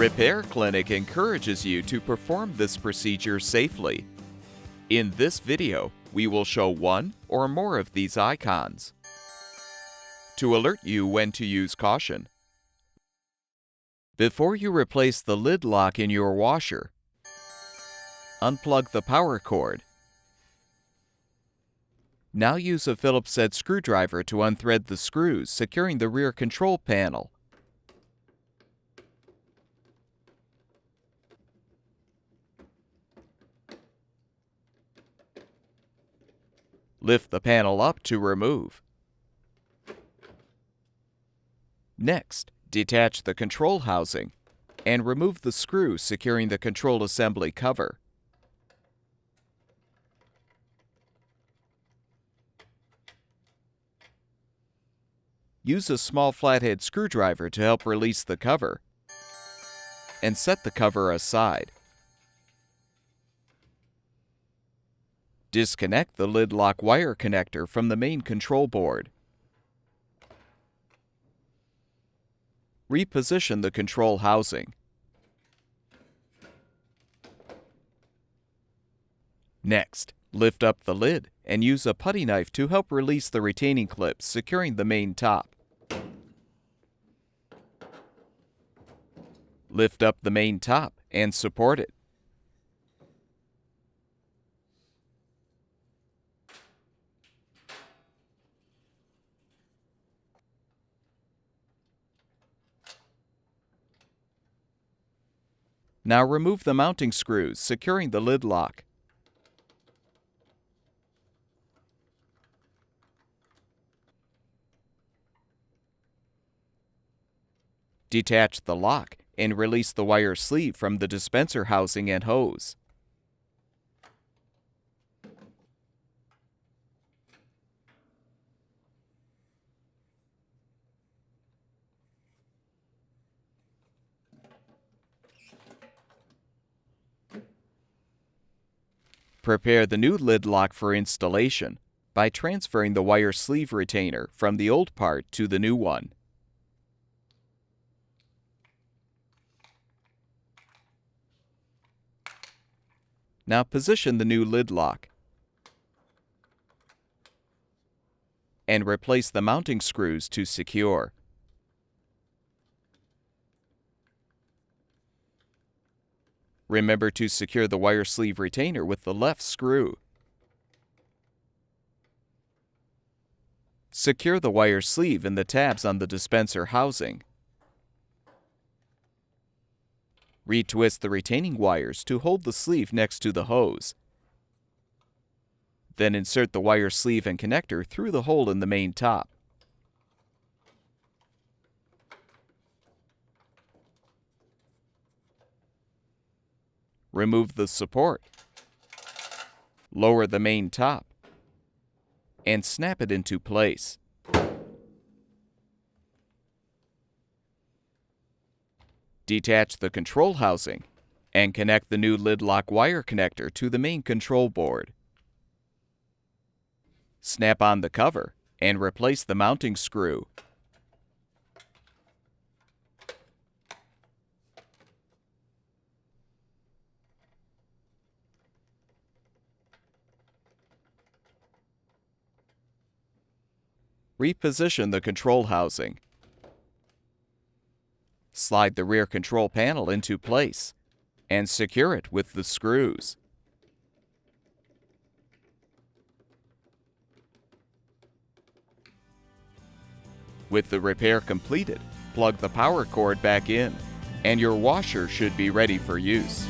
Repair Clinic encourages you to perform this procedure safely. In this video, we will show one or more of these icons to alert you when to use caution. Before you replace the lid lock in your washer, unplug the power cord. Now use a Phillips-head screwdriver to unthread the screws securing the rear control panel. Lift the panel up to remove. Next, detach the control housing and remove the screw securing the control assembly cover. Use a small flathead screwdriver to help release the cover and set the cover aside. Disconnect the lid lock wire connector from the main control board. Reposition the control housing. Next, lift up the lid and use a putty knife to help release the retaining clips securing the main top. Lift up the main top and support it. Now remove the mounting screws securing the lid lock. Detach the lock and release the wire sleeve from the dispenser housing and hose. Prepare the new lid lock for installation by transferring the wire sleeve retainer from the old part to the new one. Now position the new lid lock and replace the mounting screws to secure. Remember to secure the wire sleeve retainer with the left screw. Secure the wire sleeve in the tabs on the dispenser housing. Retwist the retaining wires to hold the sleeve next to the hose. Then insert the wire sleeve and connector through the hole in the main top. Remove the support. Lower the main top and snap it into place. Detach the control housing and connect the new lid lock wire connector to the main control board. Snap on the cover and replace the mounting screw. Reposition the control housing. Slide the rear control panel into place and secure it with the screws. With the repair completed, plug the power cord back in, and your washer should be ready for use.